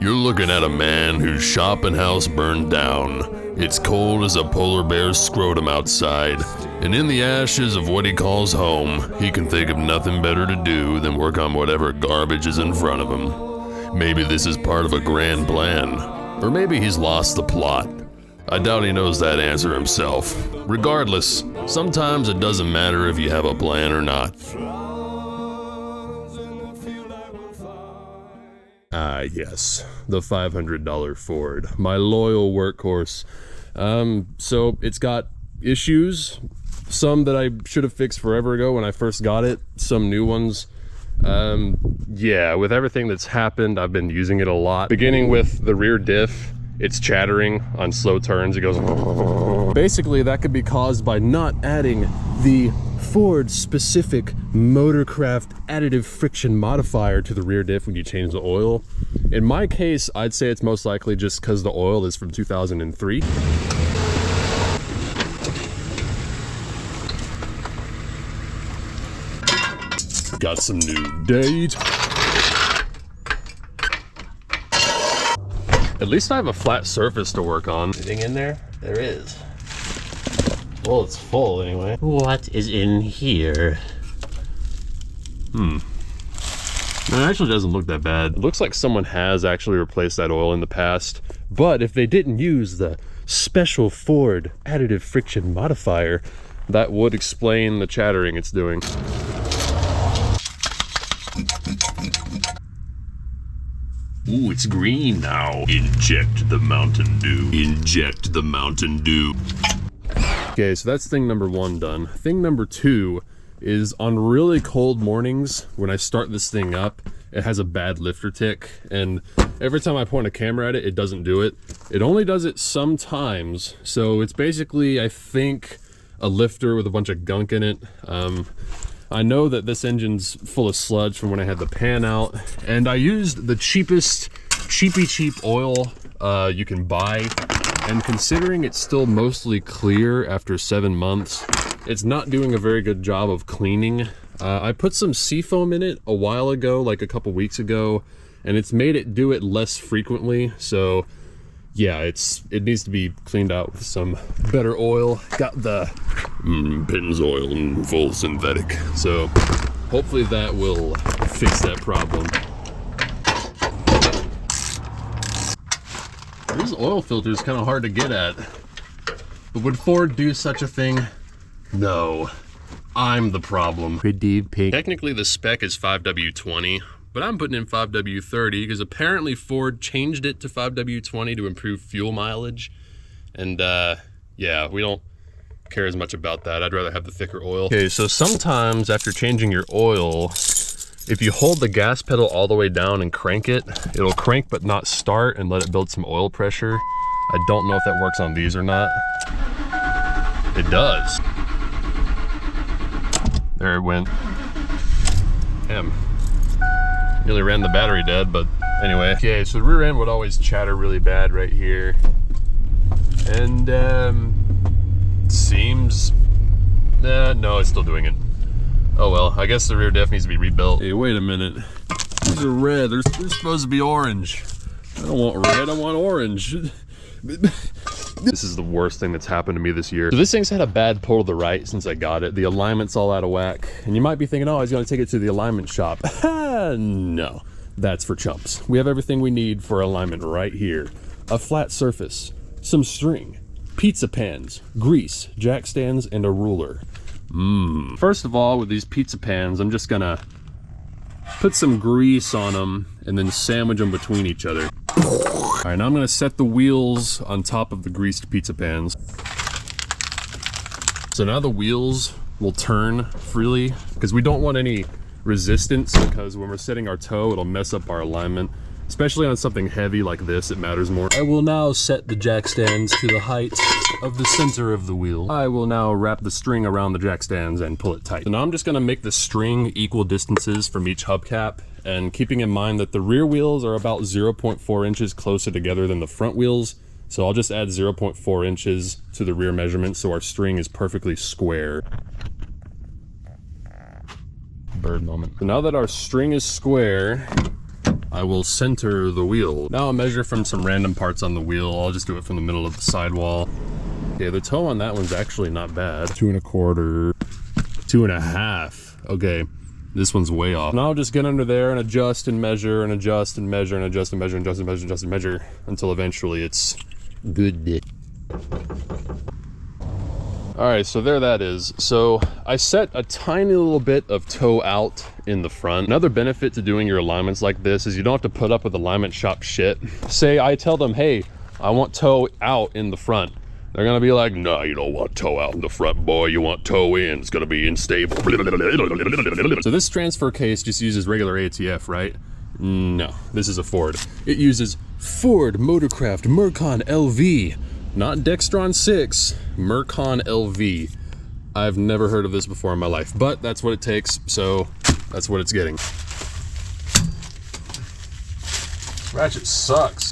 You're looking at a man whose shop and house burned down. It's cold as a polar bear's scrotum outside, and in the ashes of what he calls home, he can think of nothing better to do than work on whatever garbage is in front of him. Maybe this is part of a grand plan, or maybe he's lost the plot. I doubt he knows that answer himself. Regardless, sometimes it doesn't matter if you have a plan or not. Ah, yes, the $500 Ford, my loyal workhorse. So it's got issues, some that I should have fixed forever ago when I first got it, some new ones. Yeah, with everything that's happened, I've been using it a lot. Beginning with the rear diff, it's chattering on slow turns, it goes. Basically, that could be caused by not adding the Ford-specific Motorcraft additive friction modifier to the rear diff when you change the oil. In my case, I'd say it's most likely just because the oil is from 2003. Got some new date. At least I have a flat surface to work on. Anything in there? There is. Well, it's full anyway. What is in here? It actually doesn't look that bad. It looks like someone has actually replaced that oil in the past, but if they didn't use the special Ford additive friction modifier, that would explain the chattering it's doing. Ooh, it's green now. Inject the Mountain Dew. Inject the Mountain Dew. Okay, so that's thing number one done. Thing number two is on really cold mornings, when I start this thing up, it has a bad lifter tick, and every time I point a camera at it, it doesn't do it. It only does it sometimes, so it's basically, I think, a lifter with a bunch of gunk in it. I know that this engine's full of sludge from when I had the pan out, and I used the cheapest, cheap oil you can buy, and considering it's still mostly clear after 7 months, it's not doing a very good job of cleaning. I put some seafoam in it a while ago, like a couple weeks ago, and it's made it do it less frequently, so yeah, it needs to be cleaned out with some better oil. Got the Pennzoil and full synthetic, so hopefully that will fix that problem. This oil filter is kind of hard to get at, but would Ford do such a thing? No, I'm the problem. Pretty pink. Technically the spec is 5W20, but I'm putting in 5W30 because apparently Ford changed it to 5W20 to improve fuel mileage. And yeah, we don't care as much about that. I'd rather have the thicker oil. Okay, so sometimes after changing your oil, if you hold the gas pedal all the way down and crank it, it'll crank but not start and let it build some oil pressure. I don't know if that works on these or not. It does. There it went. Damn. Nearly ran the battery dead, but anyway. Okay, so the rear end would always chatter really bad right here. And seems, no, it's still doing it. Oh well, I guess the rear diff needs to be rebuilt. Hey, wait a minute. These are red, they're supposed to be orange. I don't want red, I want orange. This is the worst thing that's happened to me this year. So this thing's had a bad pull to the right since I got it. The alignment's all out of whack. And you might be thinking, oh, I was gonna take it to the alignment shop. No, that's for chumps. We have everything we need for alignment right here. A flat surface, some string, pizza pans, grease, jack stands, and a ruler. First of all, with these pizza pans, I'm just gonna put some grease on them and then sandwich them between each other. All right, now I'm gonna set the wheels on top of the greased pizza pans. So now the wheels will turn freely because we don't want any resistance, because when we're setting our toe, it'll mess up our alignment. Especially on something heavy like this, it matters more. I will now set the jack stands to the height of the center of the wheel. I will now wrap the string around the jack stands and pull it tight. So now I'm just gonna make the string equal distances from each hubcap, and keeping in mind that the rear wheels are about 0.4 inches closer together than the front wheels. So I'll just add 0.4 inches to the rear measurement so our string is perfectly square. Bird moment. So now that our string is square, I will center the wheel. Now I'll measure from some random parts on the wheel. I'll just do it from the middle of the sidewall. Okay, the toe on that one's actually not bad. 2 1/4, 2 1/2. Okay, this one's way off. Now I'll just get under there and adjust and measure and adjust and measure and adjust and measure and adjust and measure and adjust and measure until eventually it's good. All right, so there that is. So I set a tiny little bit of toe out in the front. Another benefit to doing your alignments like this is you don't have to put up with alignment shop shit. Say I tell them, hey, I want toe out in the front. They're gonna be like, no, you don't want toe out in the front, boy. You want toe in. It's gonna be unstable. So this transfer case just uses regular ATF, right? No, this is a Ford. It uses Ford Motorcraft Mercon LV. Not Dextron 6, Mercon LV. I've never heard of this before in my life, but that's what it takes, so that's what it's getting. Ratchet sucks.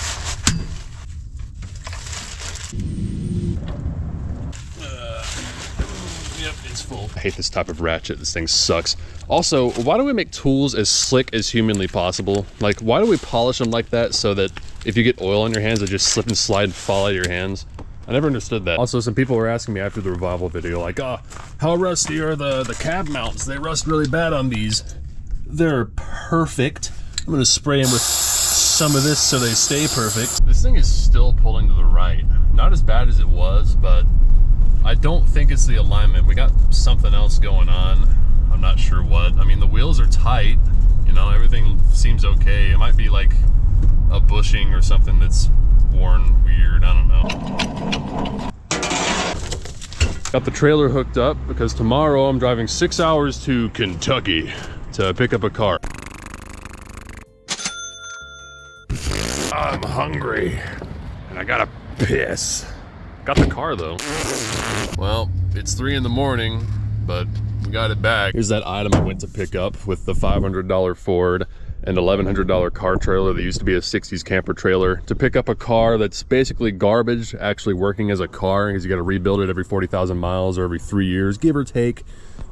Yep, it's full. I hate this type of ratchet. This thing sucks. Also, why do we make tools as slick as humanly possible? Like, why do we polish them like that so that if you get oil on your hands, it just slip and slide and fall out of your hands? I never understood that. Also, some people were asking me after the revival video, like, how rusty are the cab mounts? They rust really bad on these. They're perfect. I'm gonna spray them with some of this so they stay perfect. This thing is still pulling to the right. Not as bad as it was, but I don't think it's the alignment. We got something else going on. I'm not sure what. I mean, the wheels are tight, you know, everything seems okay. It might be like a bushing or something that's worn weird, I don't know. Got the trailer hooked up because tomorrow I'm driving 6 hours to Kentucky to pick up a car. I'm hungry and I gotta piss. Got the car though. Well, it's 3 in the morning, but we got it back. Here's that item I went to pick up with the $500 Ford and $1,100 car trailer that used to be a 60s camper trailer to pick up a car that's basically garbage, actually working as a car because you got to rebuild it every 40,000 miles or every 3 years, give or take.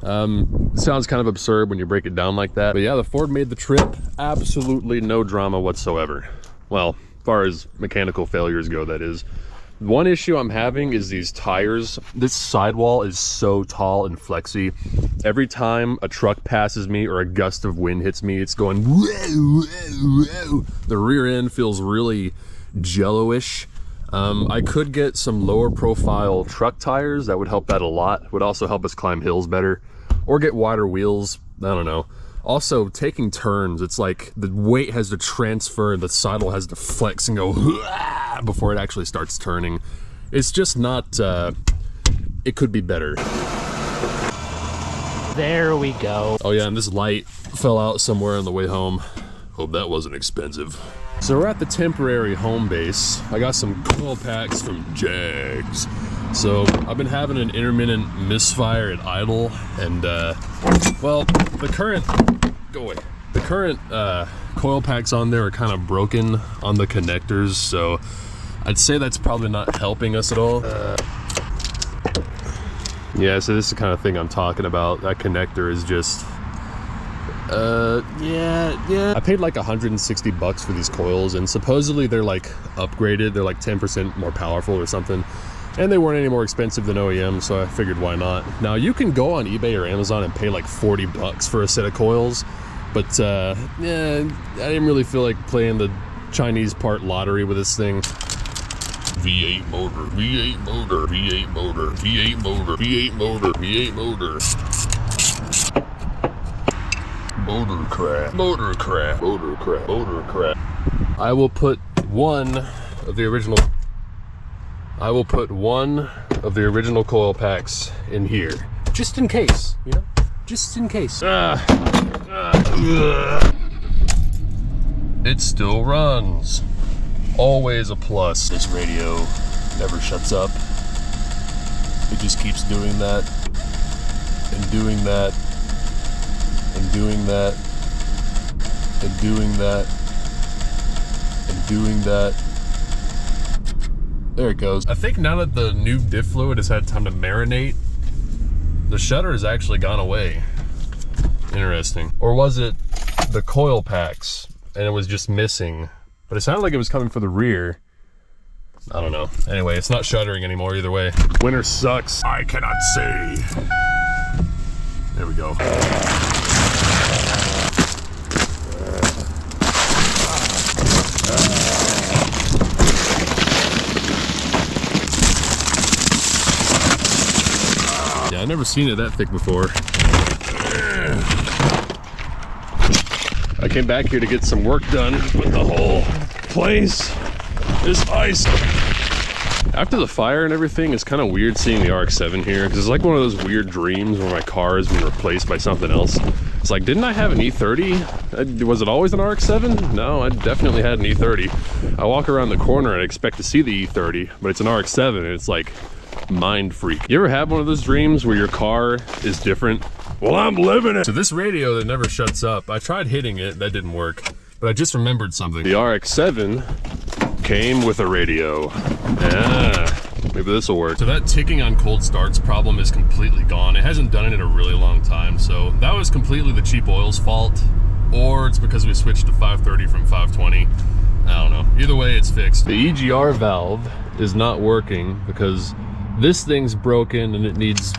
Sounds kind of absurd when you break it down like that. But yeah, the Ford made the trip. Absolutely no drama whatsoever. Well, as far as mechanical failures go, that is. One issue I'm having is these tires. This sidewall is so tall and flexy. Every time a truck passes me or a gust of wind hits me, it's going whoa, whoa, whoa. The rear end feels really jello-ish. I could get some lower profile truck tires. That would help that a lot. Would also help us climb hills better. Or get wider wheels. I don't know. Also, taking turns, it's like the weight has to transfer, the sidewall has to flex and go before it actually starts turning. It's just not, it could be better. There we go. Oh yeah, and this light fell out somewhere on the way home. Hope that wasn't expensive. So we're at the temporary home base. I got some coil packs from Jags. So I've been having an intermittent misfire at idle, and well, the current, go away. The current coil packs on there are kind of broken on the connectors, so I'd say that's probably not helping us at all. Yeah, so this is the kind of thing I'm talking about. That connector is just, yeah. I paid like $160 for these coils, and supposedly they're like upgraded. They're like 10% more powerful or something. And they weren't any more expensive than OEM, so I figured why not. Now you can go on eBay or Amazon and pay like $40 for a set of coils, but yeah, I didn't really feel like playing the Chinese part lottery with this thing. V8 motor, V8 motor, V8 motor, V8 motor, V8 motor, V8 motor. Motor crap, motor crap, motor crap, motor crap. I will put one of the original coil packs in here, just in case, you know, just in case. It still runs. Always a plus. This radio never shuts up. It just keeps doing that, and doing that, and doing that, and doing that, and doing that. There it goes. I think now that the new diff fluid has had time to marinate, the shutter has actually gone away. Interesting. Or was it the coil packs and it was just missing. But it sounded like it was coming for the rear. I don't know. Anyway, it's not shuttering anymore either way. Winter sucks. I cannot say. There we go. Yeah, I've never seen it that thick before. I came back here to get some work done, but the whole place is ice. After the fire and everything, it's kind of weird seeing the RX-7 here, because it's like one of those weird dreams where my car has been replaced by something else. It's like, didn't I have an E30? Was it always an RX-7? No, I definitely had an E30. I walk around the corner and I expect to see the E30, but it's an RX-7 and it's like mind freak. You ever have one of those dreams where your car is different? Well, I'm living it. So this radio that never shuts up, I tried hitting it, that didn't work, but I just remembered something. The RX-7 came with a radio. Yeah, maybe this will work. So that ticking on cold starts problem is completely gone. It hasn't done it in a really long time, so that was completely the cheap oil's fault, or it's because we switched to 530 from 520. I don't know. Either way, it's fixed. The EGR valve is not working because this thing's broken and it needs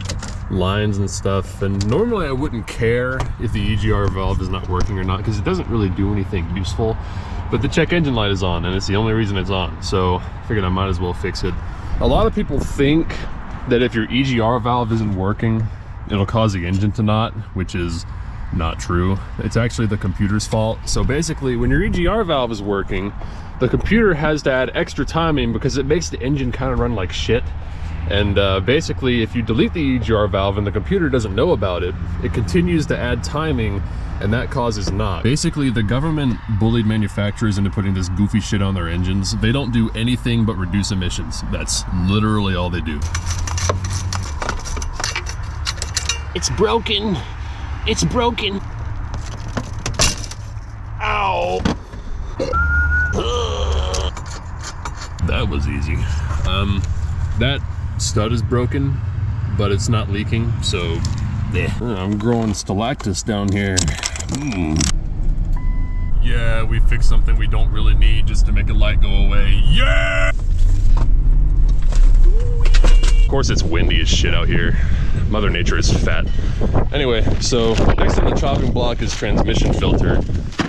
lines and stuff, and normally I wouldn't care if the EGR valve is not working or not because it doesn't really do anything useful, but the check engine light is on and it's the only reason it's on, so I figured I might as well fix it. A lot of people think that if your EGR valve isn't working, it'll cause the engine to knot, which is not true. It's actually the computer's fault. So basically, when your EGR valve is working, the computer has to add extra timing because it makes the engine kind of run like shit. And basically, if you delete the EGR valve and the computer doesn't know about it, it continues to add timing, and that causes knot. Basically, the government bullied manufacturers into putting this goofy shit on their engines. They don't do anything but reduce emissions. That's literally all they do. It's broken. It's broken. Ow. That was easy. That stud is broken, but it's not leaking, so yeah. I'm growing stalactites down here. Yeah, we fixed something we don't really need just to make a light go away. Yeah! Of course it's windy as shit out here. Mother Nature is fat. Anyway, so next on the chopping block is transmission filter.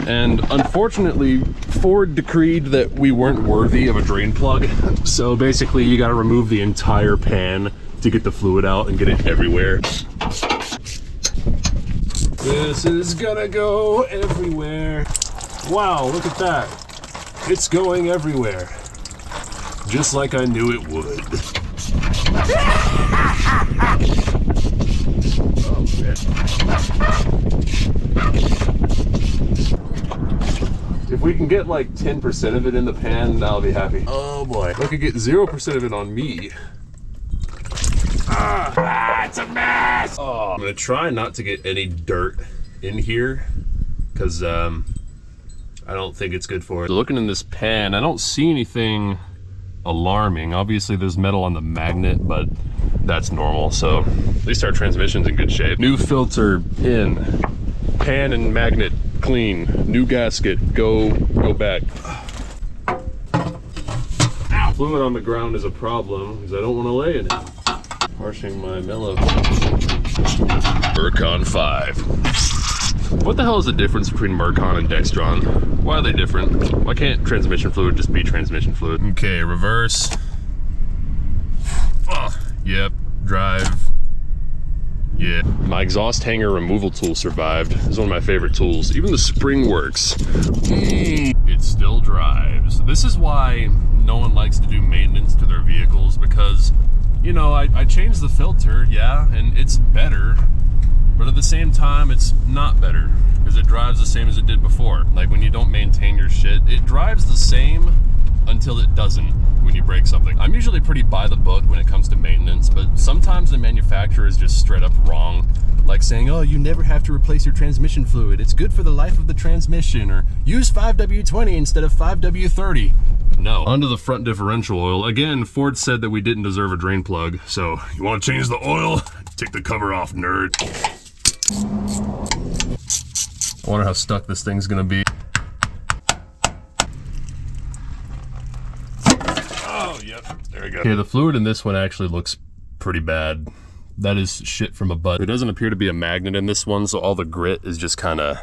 And unfortunately, Ford decreed that we weren't worthy of a drain plug. So basically, you gotta remove the entire pan to get the fluid out and get it everywhere. This is gonna go everywhere. Wow, look at that. It's going everywhere. Just like I knew it would. Oh, man. If we can get like 10% of it in the pan, I'll be happy. Oh boy. If I could get 0% of it on me. It's a mess! Oh. I'm gonna try not to get any dirt in here, because I don't think it's good for it. So looking in this pan, I don't see anything alarming. Obviously there's metal on the magnet, but that's normal, so at least our transmission's in good shape. New filter in, pan and magnet clean, new gasket, go back. Ow. Fluid on the ground is a problem because I don't want to lay in it. Harshing my mellow. Mercon 5. What the hell is the difference between Mercon and Dextron? Why are they different? Why can't transmission fluid just be transmission fluid? Okay, reverse. Oh, yep, drive. Yeah. My exhaust hanger removal tool survived. It's one of my favorite tools. Even the spring works. It still drives. This is why no one likes to do maintenance to their vehicles, because, you know, I changed the filter, yeah, and it's better, but at the same time, it's not better, because it drives the same as it did before. Like, when you don't maintain your shit, it drives the same until it doesn't when you break something. I'm usually pretty by the book when it comes to maintenance, but sometimes the manufacturer is just straight up wrong. Like saying, oh, you never have to replace your transmission fluid. It's good for the life of the transmission, or use 5W20 instead of 5W30. No. Onto the front differential oil. Again, Ford said that we didn't deserve a drain plug, so you want to change the oil? Take the cover off, nerd. I wonder how stuck this thing's gonna be. Yep, there we go. Okay, the fluid in this one actually looks pretty bad. That is shit from a butt. There doesn't appear to be a magnet in this one, so all the grit is just kind of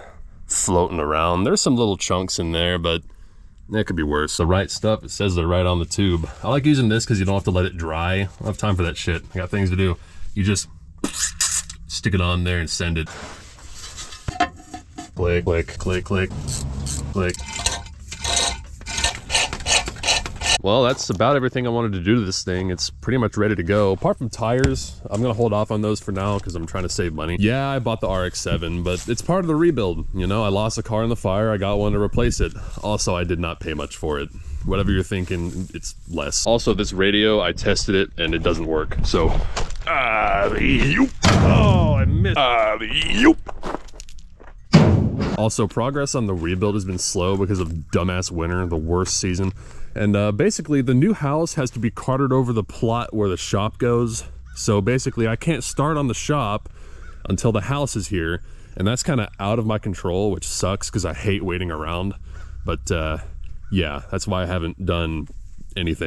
floating around. There's some little chunks in there, but that could be worse. The right stuff, it says they're right on the tube. I like using this because you don't have to let it dry. I don't have time for that shit. I got things to do. You just stick it on there and send it. Click, click, click, click, click. Well, that's about everything I wanted to do to this thing. It's pretty much ready to go. Apart from tires, I'm gonna hold off on those for now because I'm trying to save money. Yeah, I bought the RX-7, but it's part of the rebuild. You know, I lost a car in the fire, I got one to replace it. Also, I did not pay much for it. Whatever you're thinking, it's less. Also, this radio, I tested it and it doesn't work. So, oh, I missed. Also, progress on the rebuild has been slow because of dumbass winter, the worst season. And basically, the new house has to be carted over the plot where the shop goes. So basically, I can't start on the shop until the house is here. And that's kind of out of my control, which sucks because I hate waiting around. But yeah, that's why I haven't done anything.